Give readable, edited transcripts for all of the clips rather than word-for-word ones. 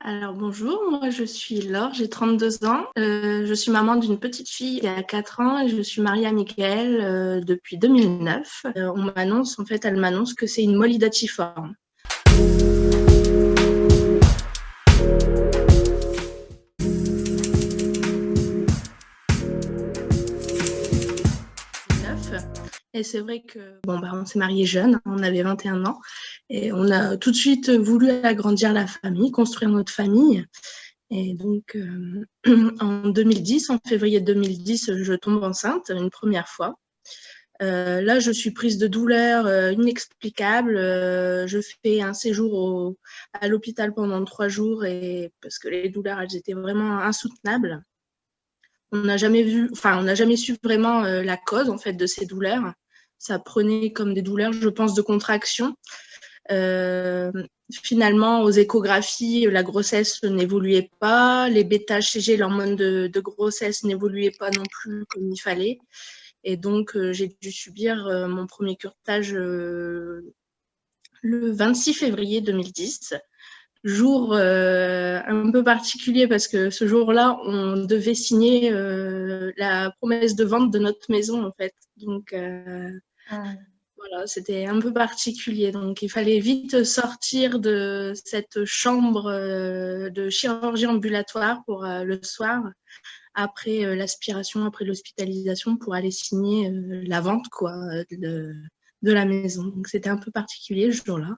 Alors bonjour, moi je suis Laure, j'ai 32 ans. Je suis maman d'une petite fille qui a 4 ans et je suis mariée à Mickaël depuis 2009. Elle m'annonce que c'est une molydatiforme. Et c'est vrai que on s'est mariés jeunes, on avait 21 ans et on a tout de suite voulu agrandir la famille, construire notre famille. Et donc en 2010, en février 2010, je tombe enceinte une première fois. Là, je suis prise de douleurs inexplicables. Je fais un séjour à l'hôpital pendant 3 jours parce que les douleurs, elles étaient vraiment insoutenables. On n'a jamais su vraiment la cause en fait de ces douleurs. Ça prenait comme des douleurs, je pense, de contraction. Finalement, aux échographies, la grossesse n'évoluait pas, les bêta-HCG, l'hormone de grossesse, n'évoluait pas non plus comme il fallait. Et donc, j'ai dû subir mon premier curetage le 26 février 2010. Jour un peu particulier parce que ce jour-là, on devait signer la promesse de vente de notre maison, en fait. Donc, voilà, c'était un peu particulier. Donc, il fallait vite sortir de cette chambre de chirurgie ambulatoire pour le soir, après l'aspiration, après l'hospitalisation, pour aller signer la vente quoi, de la maison. Donc, c'était un peu particulier ce jour-là.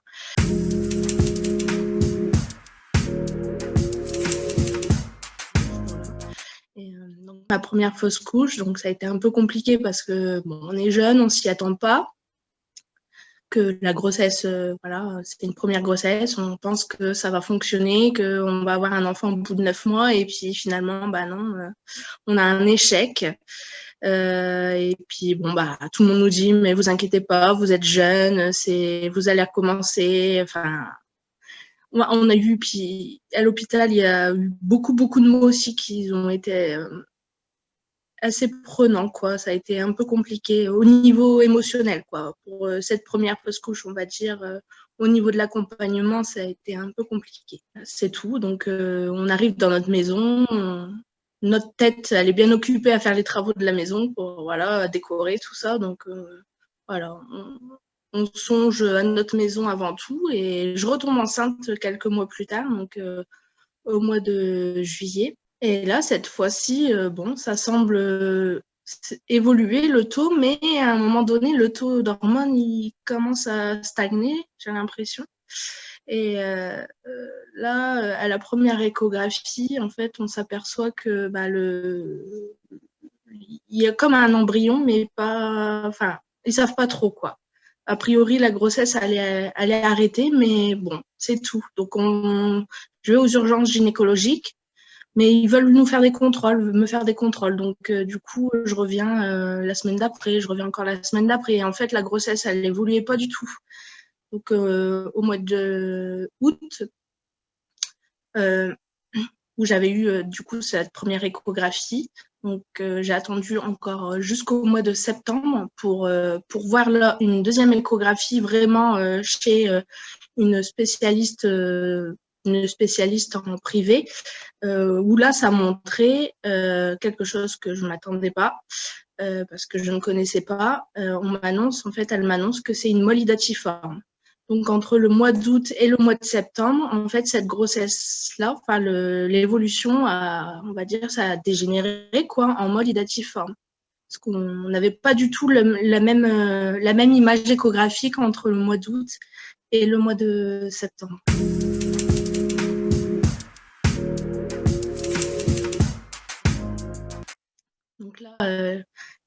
Et donc, ma première fausse couche, donc ça a été un peu compliqué parce que on est jeune, on s'y attend pas. Que la grossesse, c'était une première grossesse, on pense que ça va fonctionner, qu'on va avoir un enfant au bout de 9 mois, et puis finalement, non, on a un échec. Et puis, tout le monde nous dit, mais vous inquiétez pas, vous êtes jeune, vous allez recommencer. Enfin, on a eu, puis à l'hôpital, il y a eu beaucoup de mots aussi qui ont été assez prenant, quoi. Ça a été un peu compliqué au niveau émotionnel, quoi. Pour cette première fausse couche, on va dire, au niveau de l'accompagnement, ça a été un peu compliqué. C'est tout. Donc, on arrive dans notre maison. Notre tête, elle est bien occupée à faire les travaux de la maison pour, voilà, décorer tout ça. Donc, voilà, on songe à notre maison avant tout. Et je retombe enceinte quelques mois plus tard, donc au mois de juillet. Et là, cette fois-ci, ça semble évoluer le taux, mais à un moment donné, le taux d'hormones, il commence à stagner, j'ai l'impression. Et là, à la première échographie, en fait, on s'aperçoit que il y a comme un embryon, mais pas. Enfin, ils savent pas trop quoi. A priori, la grossesse allait arrêter, mais bon, c'est tout. Donc, je vais aux urgences gynécologiques. Mais ils veulent nous faire des contrôles, me faire des contrôles. Donc, du coup, je reviens la semaine d'après, je reviens encore la semaine d'après. Et en fait, la grossesse, elle n'évoluait pas du tout. Donc, au mois de août, où j'avais eu, du coup, cette première échographie. Donc, j'ai attendu encore jusqu'au mois de septembre pour voir là, une deuxième échographie vraiment chez une spécialiste en privé, où là, ça montrait quelque chose que je ne m'attendais pas, parce que je ne connaissais pas. Elle m'annonce que c'est une molydatiforme. Donc, entre le mois d'août et le mois de septembre, en fait, cette grossesse-là, l'évolution, on va dire, ça a dégénéré quoi, en molydatiforme. Parce qu'on n'avait pas du tout la même image échographique entre le mois d'août et le mois de septembre. Donc là,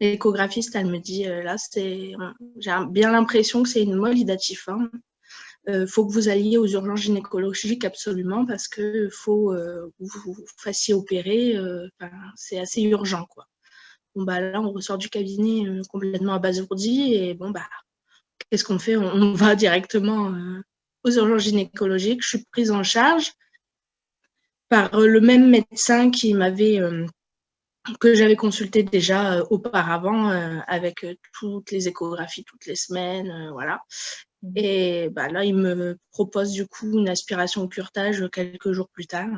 l'échographiste, elle me dit, là, j'ai bien l'impression que c'est une molydatiforme. Faut que vous alliez aux urgences gynécologiques absolument parce que faut que vous fassiez opérer. C'est assez urgent, quoi. Bon, là, on ressort du cabinet complètement abasourdi et qu'est-ce qu'on fait ? On va directement aux urgences gynécologiques. Je suis prise en charge par le même médecin que j'avais consulté déjà auparavant avec toutes les échographies toutes les semaines, voilà. Et bah, là, il me propose du coup une aspiration au curetage quelques jours plus tard.